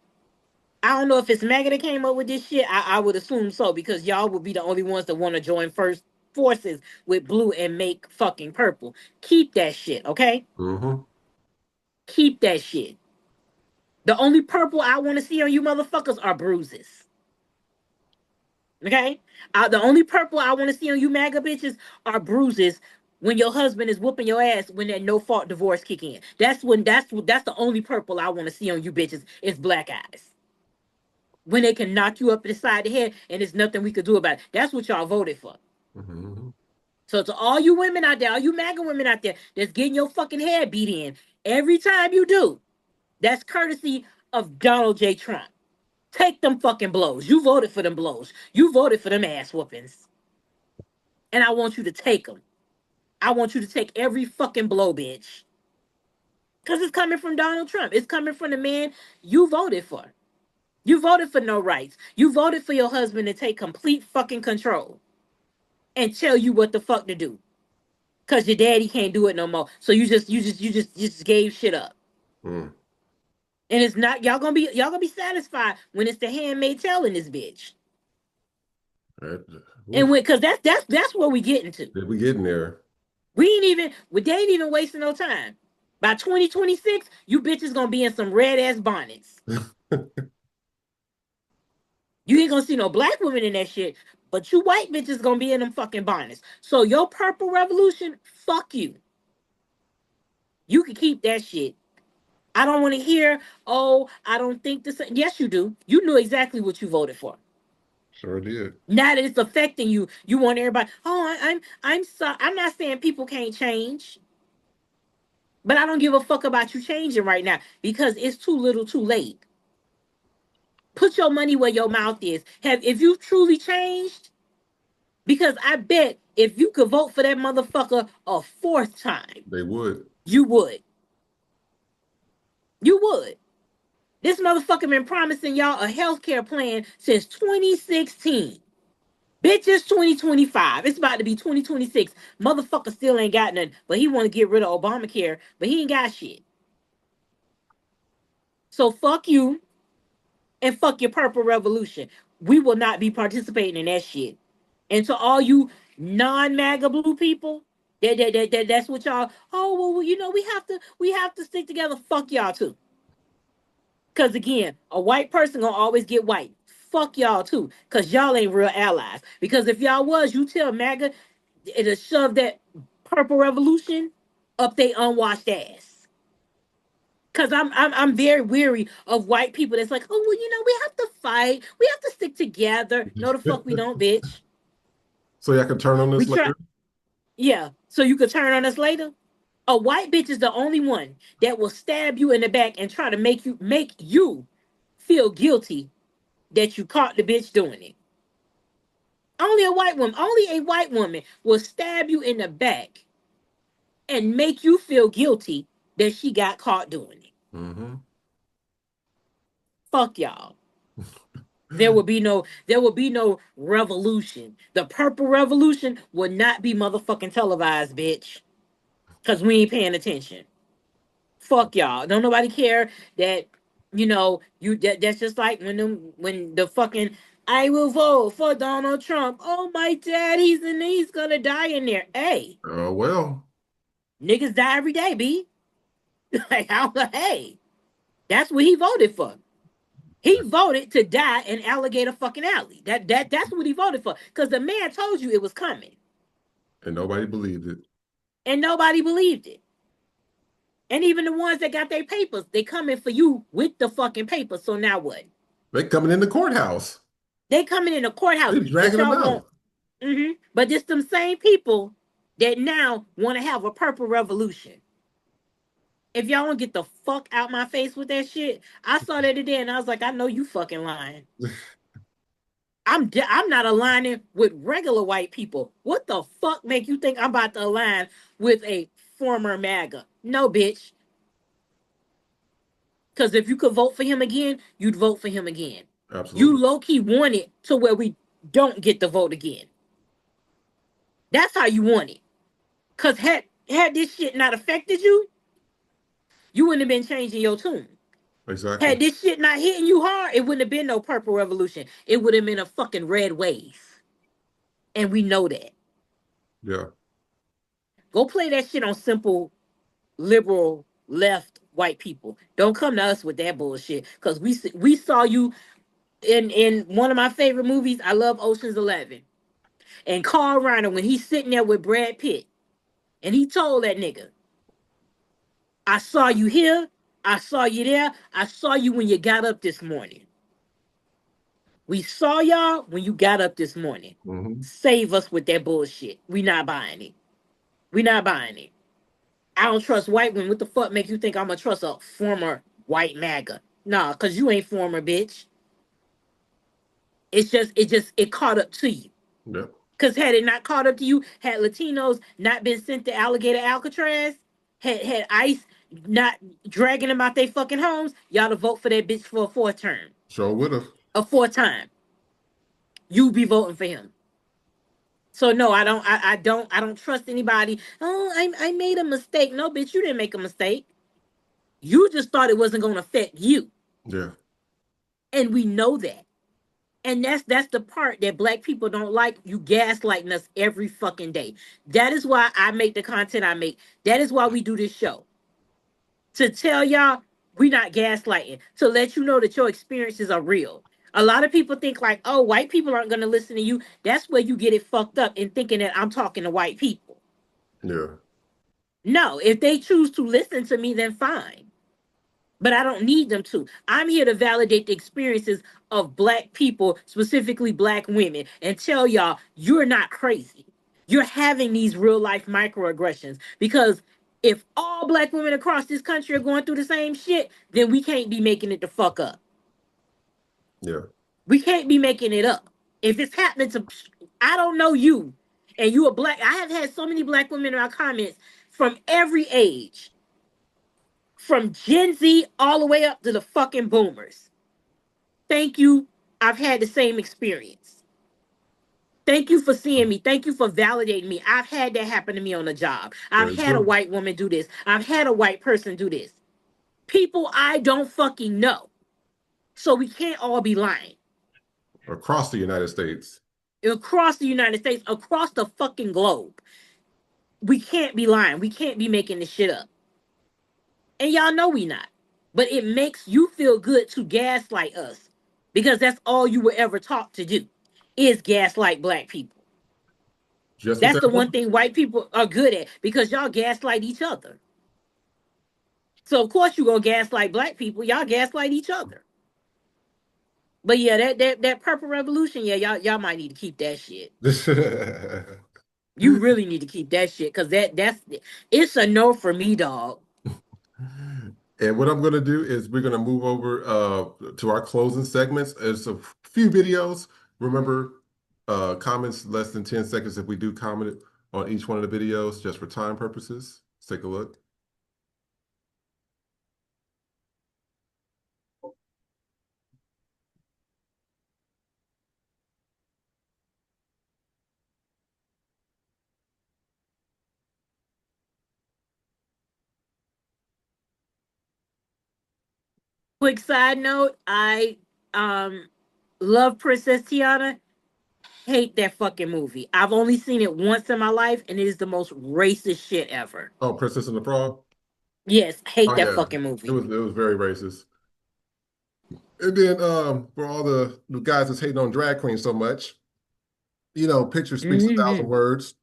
I don't know if it's MAGA that came up with this shit. I would assume so, because y'all would be the only ones that want to join first forces with blue and make fucking purple. Keep that shit, okay? Mm-hmm. Keep that shit. The only purple I want to see on you motherfuckers are bruises. Okay? The only purple I want to see on you MAGA bitches are bruises when your husband is whooping your ass when that no fault divorce kick in. That's the only purple I want to see on you bitches is black eyes. When they can knock you up the side of the head and there's nothing we could do about it. That's what y'all voted for. Mm-hmm. So to all you women out there, all you MAGA women out there that's getting your fucking head beat in every time you do, that's courtesy of Donald J. Trump. Take them fucking blows. You voted for them blows. You voted for them ass whoopings. And I want you to take them. I want you to take every fucking blow, bitch. Because it's coming from Donald Trump. It's coming from the man you voted for. You voted for no rights. You voted for your husband to take complete fucking control and tell you what the fuck to do. Cause your daddy can't do it no more. So you just gave shit up. Mm. And it's not y'all gonna be satisfied when it's the handmaid telling this bitch. And when cause that's where we getting to. We getting there. They ain't even wasting no time. By 2026, you bitches gonna be in some red ass bonnets. You ain't gonna see no black women in that shit, but you white bitches gonna be in them fucking bonnets. So your purple revolution, fuck you. You can keep that shit. I don't want to hear, oh, I don't think this. Yes, you do. You knew exactly what you voted for. Sure did. Now that it's affecting you, you want everybody. Oh, I'm sorry. I'm not saying people can't change, but I don't give a fuck about you changing right now because it's too little, too late. Put your money where your mouth is. If you truly changed, because I bet if you could vote for that motherfucker a fourth time, They would. you would. You would. This motherfucker been promising y'all a healthcare plan since 2016. Bitch, it's 2025. It's about to be 2026. Motherfucker still ain't got nothing, but he want to get rid of Obamacare, but he ain't got shit. So fuck you and fuck your purple revolution. We will not be participating in that shit. And to all you non-MAGA blue people, that's what y'all. Oh well, you know we have to stick together. Fuck y'all too. Because again, a white person gonna always get white. Fuck y'all too. Because y'all ain't real allies. Because if y'all was, you tell MAGA it'll shove that purple revolution up they unwashed ass. Because I'm very weary of white people that's like, oh well, you know, we have to fight. We have to stick together. No the fuck we don't, bitch. So y'all can turn on We this try later? Yeah. So you could turn on us later. A white bitch is the only one that will stab you in the back and try to make you feel guilty that you caught the bitch doing it. Only a white woman will stab you in the back and make you feel guilty that she got caught doing it. Mm-hmm. Fuck y'all. There will be no revolution. The purple revolution will not be motherfucking televised, bitch. Cause we ain't paying attention. Fuck y'all. Don't nobody care that that's just like when the fucking I will vote for Donald Trump. Oh my dad, he's gonna die in there. Hey, Oh well. niggas die every day, B. Like hey, that's what he voted for. He voted to die in Alligator fucking alley. That's what he voted for. Because the man told you it was coming. And nobody believed it. And nobody believed it. And even the ones that got their papers, they coming for you with the fucking papers. So now what? They coming in the courthouse. They coming in the courthouse. They But dragging them y'all out. won't. But it's them same people that now want to have a purple revolution. If y'all don't get the fuck out my face with that shit, I saw that today and I was like, I know you fucking lying. I'm not aligning with regular white people. What the fuck make you think I'm about to align with a former MAGA? No, bitch. Because if you could vote for him again, you'd vote for him again. Absolutely. You low-key want it to where we don't get the vote again. That's how you want it. Because had this shit not affected you, you wouldn't have been changing your tune. Exactly. Had this shit not hitting you hard, it wouldn't have been no purple revolution. It would have been a fucking red wave. And we know that. Yeah. Go play that shit on simple, liberal, left, white people. Don't come to us with that bullshit. Because we saw you in one of my favorite movies. I love Ocean's 11. And Carl Reiner, when he's sitting there with Brad Pitt, and he told that nigga, I saw you here, I saw you there, I saw you when you got up this morning. We saw y'all when you got up this morning. Mm-hmm. Save us with that bullshit. We not buying it. We not buying it. I don't trust white women. What the fuck make you think I'm gonna trust a former white MAGA? Nah, cause you ain't former, bitch. It caught up to you. Yep. Cause had it not caught up to you, had Latinos not been sent to Alligator Alcatraz, had ICE not dragging them out their fucking homes, y'all to vote for that bitch for a fourth term. Sure would have. A fourth time. You be voting for him. So no, I don't trust anybody. Oh, I made a mistake. No, bitch, you didn't make a mistake. You just thought it wasn't gonna affect you. Yeah. And we know that. And that's the part that black people don't like. You gaslighting us every fucking day. That is why I make the content I make. That is why we do this show. To tell y'all we not gaslighting. To let you know that your experiences are real. A lot of people think like, oh, white people aren't going to listen to you. That's where you get it fucked up in thinking that I'm talking to white people. Yeah. No, if they choose to listen to me, then fine. But I don't need them to. I'm here to validate the experiences of black people, specifically black women, and tell y'all you're not crazy. You're having these real life microaggressions because if all black women across this country are going through the same shit, then we can't be making it the fuck up. Yeah. We can't be making it up. If it's happening to, I don't know you, and you are black. I have had so many black women in our comments from every age. From Gen Z all the way up to the fucking boomers. Thank you. I've had the same experience. Thank you for seeing me. Thank you for validating me. I've had that happen to me on the job. I've Very had a true. white woman do this. I've had a white person do this. People I don't fucking know. So we can't all be lying. Across the United States. Across the United States, across the fucking globe. We can't be lying. We can't be making this shit up. And y'all know we not. But it makes you feel good to gaslight us. Because that's all you were ever taught to do. Is gaslight black people. Just what That's that the one was. thing white people are good at. Because y'all gaslight each other. So of course you gonna gaslight black people. Y'all gaslight each other. But yeah, that purple revolution, yeah, y'all might need to keep that shit. You really need to keep that shit. Cause that's it's a no for me, dog. And what I'm going to do is we're going to move over to our closing segments. It's a few videos. Remember, comments less than 10 seconds if we do comment on each one of the videos, just for time purposes. Let's take a look. Quick side note, I love Princess Tiana. Hate that fucking movie. I've only seen it once in my life, and it is the most racist shit ever. Oh, Princess and the Frog? Yes, hate Oh, that yeah. fucking movie. It was very racist. And then for all the guys that's hating on drag queens so much, picture speaks 1,000 words.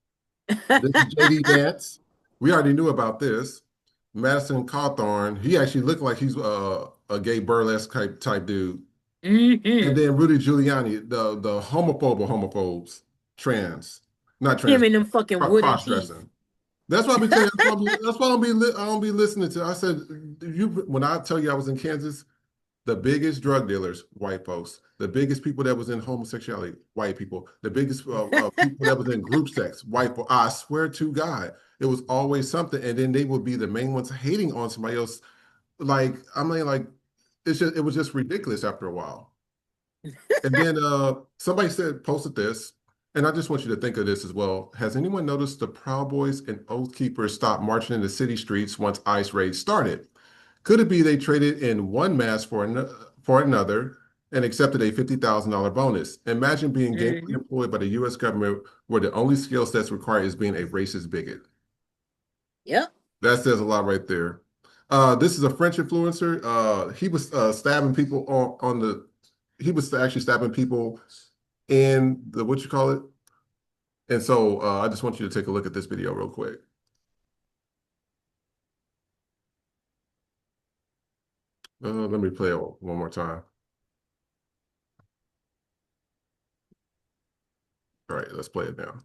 This is JD Vance. We already knew about this. Madison Cawthorn. He actually looked like he's a gay burlesque type dude. And then Rudy Giuliani, the homophobe of homophobes, trans. Not Him trans, and them fucking wooden cross teeth. dressing. That's why I be telling you. That's why I don't be listening to. I said when I tell you I was in Kansas, the biggest drug dealers, white folks. The biggest people that was in homosexuality, white people. The biggest people that was in group sex, white people. I swear to God, it was always something, and then they would be the main ones hating on somebody else. Like I mean, like it was just ridiculous after a while. And then somebody posted this, and I just want you to think of this as well. Has anyone noticed the Proud Boys and Oath Keepers stopped marching in the city streets once ICE raids started? Could it be they traded in one mask for another and accepted a $50,000 bonus? Imagine being gainfully employed by the U.S. government where the only skill sets required is being a racist bigot. Yep. That says a lot right there. This is a French influencer. He was stabbing people on the. He was actually stabbing people in the what you call it. And so I just want you to take a look at this video real quick. Let me play it one more time. All right, let's play it now.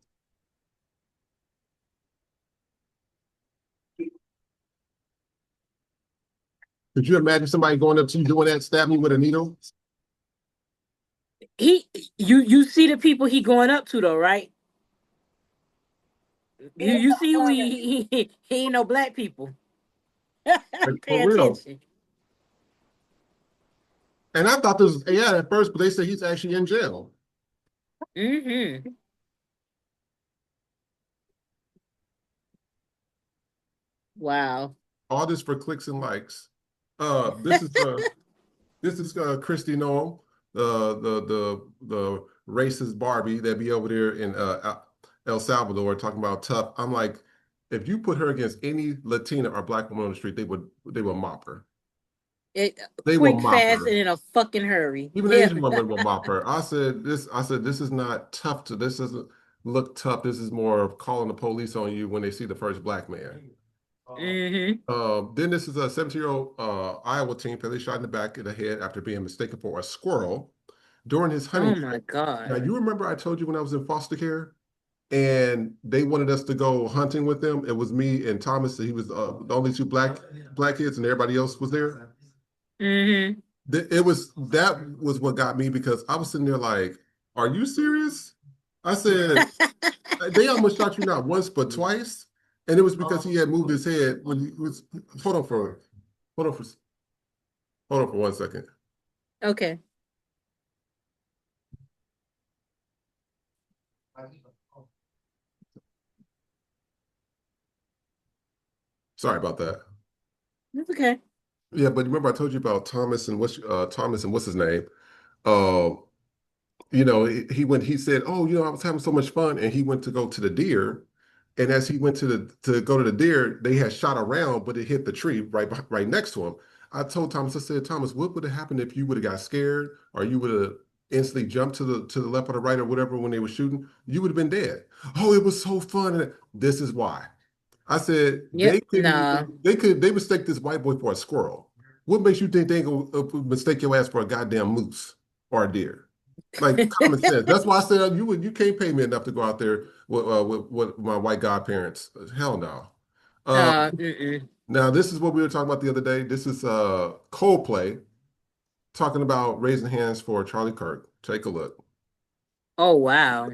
Could you imagine somebody going up to you doing that, stabbing you with a needle? You see the people he going up to though, right? You see who he ain't no black people. Like, Pay for real. attention. And I thought this was AI at first, but they said he's actually in jail. Mm-hmm. Wow. All this for clicks and likes. This is Christy Noel, the racist Barbie that be over there in El Salvador talking about tough. I'm like, if you put her against any Latina or black woman on the street, they would mop her. They will Quick, mop fast, her. and in a fucking hurry. Even Asian women will mop her. I said this is not tough this doesn't look tough. This is more of calling the police on you when they see the first black man. Then this is a 17-year-old Iowa teen fatally shot in the back of the head after being mistaken for a squirrel during his hunting Oh my trip. God. Now you remember I told you when I was in foster care and they wanted us to go hunting with them. It was me and Thomas. He was the only two black kids, and everybody else was there. That was what got me, because I was sitting there like, "Are you serious?" I said, "They almost shot you not once but twice," and it was because he had moved his head when he was. Hold on for 1 second. Okay. Sorry about that. That's okay. Yeah, but remember I told you about Thomas and what's his name? He said, "Oh, I was having so much fun," and he went to go to the deer, and as he went to go to the deer, they had shot around, but it hit the tree right next to him. I told Thomas, I said, "Thomas, what would have happened if you would have got scared, or you would have instantly jumped to the left or the right or whatever when they were shooting? You would have been dead." "Oh, it was so fun." And this is why. I said Yep. Nah. they mistake this white boy for a squirrel. What makes you think they gonna mistake your ass for a goddamn moose or a deer? Like common sense. That's why I said you can't pay me enough to go out there with my white godparents. Hell no. Now this is what we were talking about the other day. This is Coldplay talking about raising hands for Charlie Kirk. Take a look. Oh wow.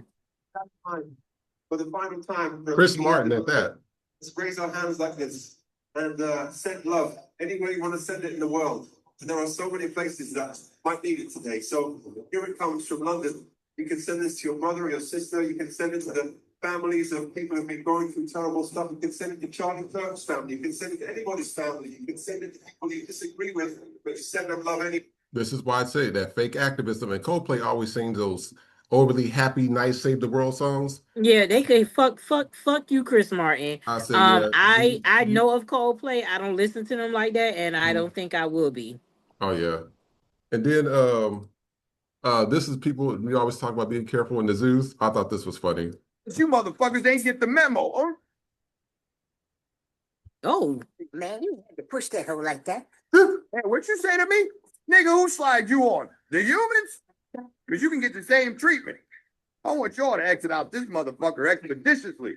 For the final time, Chris Martin at that. Let's raise our hands like this and send love anywhere you want to send it in the world. And there are so many places that might need it today. So here it comes from London. You can send this to your brother or your sister. You can send it to the families of people who've been going through terrible stuff. You can send it to Charlie Kirk's family. You can send it to anybody's family. You can send it to people you disagree with, but you send them love anyway. This is why I say that fake activism, and Coldplay always sings those overly happy, nice, save the world songs. Yeah, they could fuck you, Chris Martin. I said, yeah. I know of Coldplay. I don't listen to them like that, and I don't think I will be. Oh yeah. And then this is people we always talk about being careful in the zoos. I thought this was funny. You motherfuckers ain't get the memo, huh? Oh Man, you had to push that hoe like that. Hey, what you say to me? Nigga, who slide you on? The humans? Because you can get the same treatment. I want y'all to exit out this motherfucker expeditiously.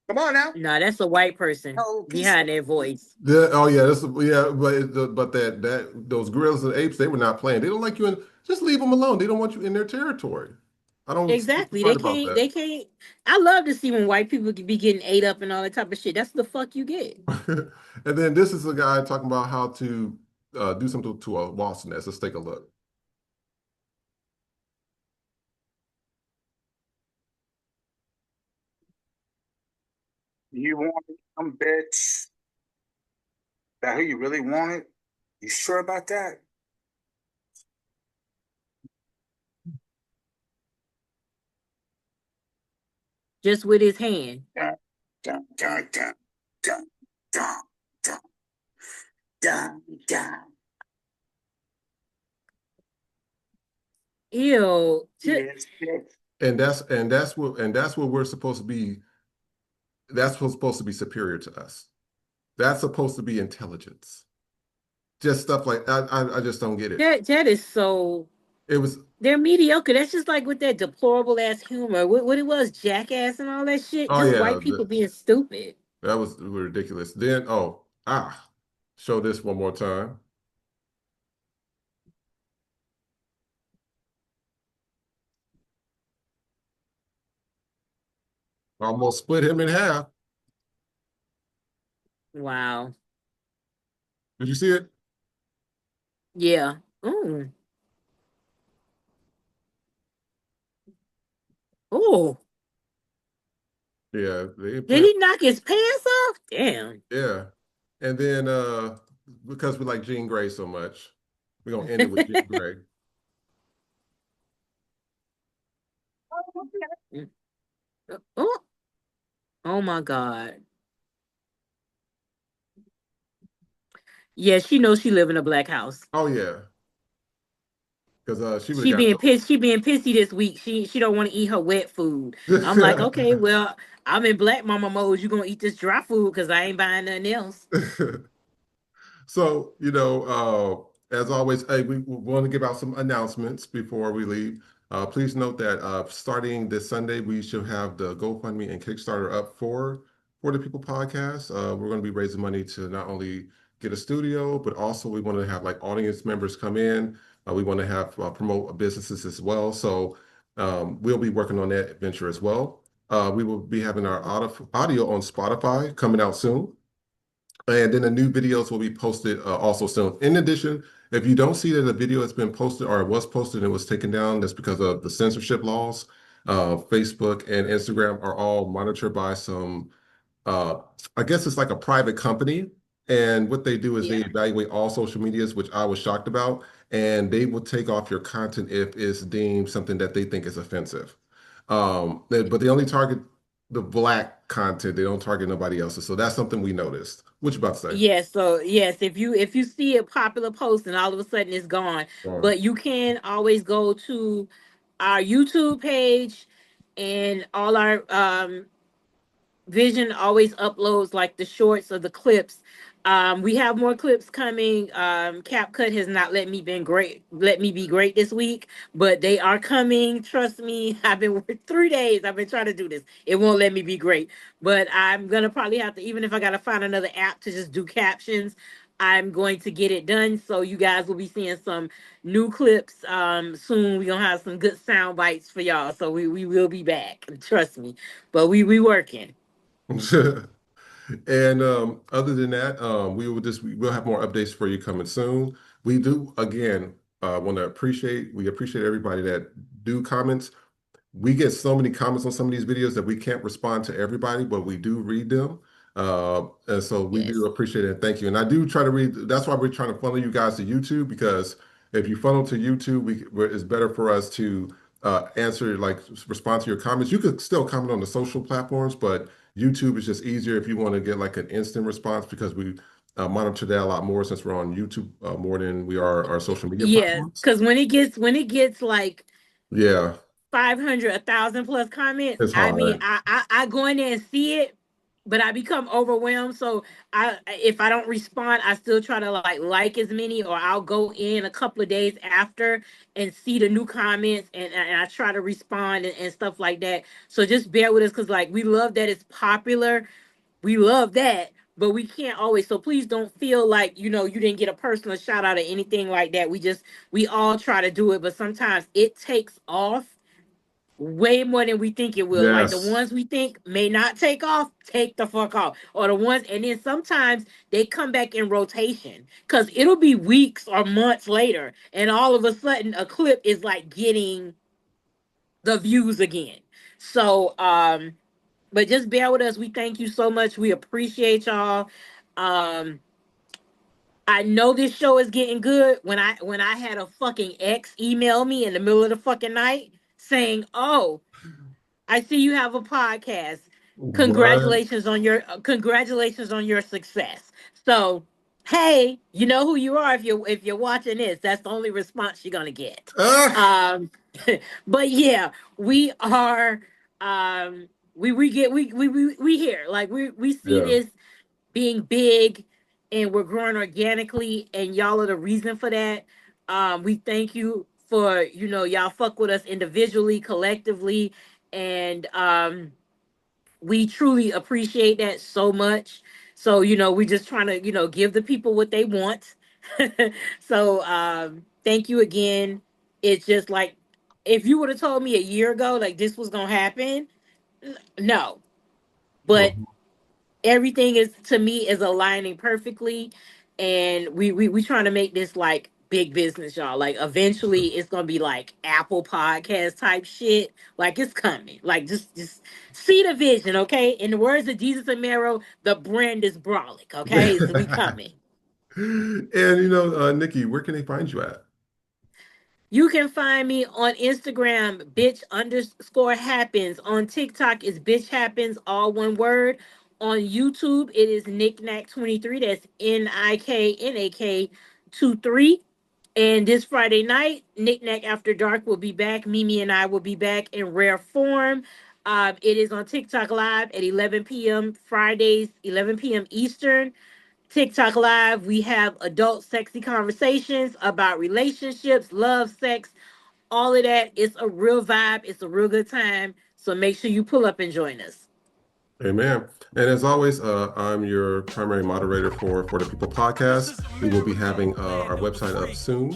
Come on now. No, that's a white person Oh, behind that voice. Oh yeah, but that those gorillas and apes, they were not playing. They don't like you in. Just leave them alone. They don't want you in their territory. I don't see what's Exactly. fun about They can't. I love to see when white people be getting ate up and all that type of shit. That's the fuck you get. that. And then this is a guy talking about how to do something to a wasp nest. Let's take a look. You want it, some bitch. That who you really want it? You sure about that? Just with his hand. Dun, dun, dun, dun, dun, dun, dun, dun, dun. Ew. Yes, yes. And that's what we're supposed to be. That's what's supposed to be superior to us. That's supposed to be intelligence. Just stuff like I just don't get it. That is so. It was They're mediocre. That's just like with that deplorable ass humor. What it was, jackass and all that shit. oh Just yeah, white people being stupid. that was ridiculous. Then show this one more time. Almost split him in half. Wow. Did you see it? Yeah. Ooh. Oh. Yeah, Did he knock his pants off? Damn. yeah. And then because we like Jean Grey so much, we're gonna end it with Jean Grey. Oh. Oh my God. Yeah, she knows she live in a black house. Oh yeah. Because she would She have being got pissed. She being pissy this week. She don't want to eat her wet food. I'm like, okay, well, I'm in black mama mode. You gonna eat this dry food because I ain't buying nothing else. So, as always, hey, we want to give out some announcements before we leave. Please note that starting this Sunday, we should have the GoFundMe and Kickstarter up for the People podcast. We're going to be raising money to not only get a studio, but also we want to have like audience members come in. We want to have promote businesses as well. So we'll be working on that venture as well. We will be having our audio on Spotify coming out soon. And then the new videos will be posted also soon. In addition, if you don't see that a video has been posted or it was posted and was taken down, that's because of the censorship laws. Facebook and Instagram are all monitored by some, I guess it's like a private company. And what they do is they evaluate all social medias, which I was shocked about, and they will take off your content if it's deemed something that they think is offensive. But they only target the black content. They don't target nobody else's. So that's something we noticed. What you about to say? Yes, so yes, if you see a popular post and all of a sudden it's gone, but you can always go to our YouTube page and all our Vision always uploads like the shorts or the clips. We have more clips coming. CapCut has not let me be great this week, but they are coming. Trust me. I've been 3 days. I've been trying to do this. It won't let me be great, but I'm gonna probably have to, even if I gotta find another app to just do captions, I'm going to get it done. So you guys will be seeing some new clips soon. We're gonna have some good sound bites for y'all. So we will be back. Trust me. But we working. And other than that, we'll have more updates for you coming soon. We do again want to appreciate everybody that do comments. We get so many comments on some of these videos that we can't respond to everybody, but we do read them. And so we do appreciate it and thank you. And I do try to read, that's why we're trying to funnel you guys to YouTube, because if you funnel to YouTube, it's better for us to respond to your comments. You could still comment on the social platforms, but YouTube is just easier if you want to get like an instant response, because we monitor that a lot more since we're on YouTube more than we are our social media platforms. Because when it gets like Yeah, 500, 1,000 plus comments, it's I mean, hard. I go in there and see it, but I become overwhelmed. So if I don't respond, I still try to like as many, or I'll go in a couple of days after and see the new comments, and I try to respond and stuff like that. So just bear with us, because like we love that it's popular. We love that, but we can't always. So please don't feel like, you didn't get a personal shout out or anything like that. We all try to do it, but sometimes it takes off way more than we think it will. Like the Yes. ones we think may not take off, take the fuck off. Or the ones, and then sometimes they come back in rotation, because it'll be weeks or months later, and all of a sudden a clip is like getting the views again. So, but just bear with us. We thank you so much. We appreciate y'all. Um, I know this show is getting good. When I had a fucking ex email me in the middle of the fucking night saying, "Oh, I see you have a podcast. What? Congratulations on your success." So, hey, you know who you are if you're watching this. That's the only response you're gonna get. Ah, Um, but yeah, we are. We here. Like we see yeah. this being big, and we're growing organically, and y'all are the reason for that. We thank you for, y'all fuck with us individually, collectively, and we truly appreciate that so much. So, we're just trying to, give the people what they want. So, thank you again. It's just like, if you would have told me a year ago like this was gonna happen, no. But Mhm. everything is, to me, is aligning perfectly, and we trying to make this like big business, y'all. Like eventually it's gonna be like Apple Podcast type shit. Like it's coming. Like just see the vision, okay? In the words of Jesus and Mero, the brand is brolic, okay? So we coming. And Nikki, where can they find you at? You can find me on Instagram, bitch_happens. On TikTok is bitch happens, all one word. On YouTube, it is knickknack23. That's NIKNAK 23. And this Friday night, Knickknack After Dark will be back. Mimi and I will be back in rare form. It is on TikTok Live at 11 p.m. Fridays, 11 p.m. Eastern. TikTok Live, we have adult sexy conversations about relationships, love, sex, all of that. It's a real vibe. It's a real good time. So make sure you pull up and join us. Amen. And as always, I'm your primary moderator for the People podcast. We will be having our website up soon,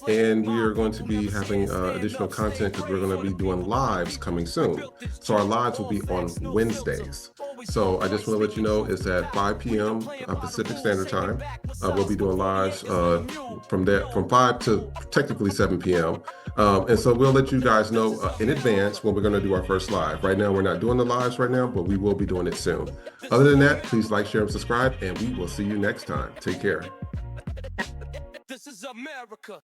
and we are going to be having additional content because we're going to be doing lives coming soon. So our lives will be on Wednesdays. So I just want to let you know it's at 5 p.m. Pacific Standard Time. We'll be doing lives from 5 to technically 7 p.m. And so we'll let you guys know in advance when we're going to do our first live. Right now, we're not doing the lives right now, but we will be doing it soon. Other than that, please like, share, and subscribe, and we will see you next time. Take care. This is America.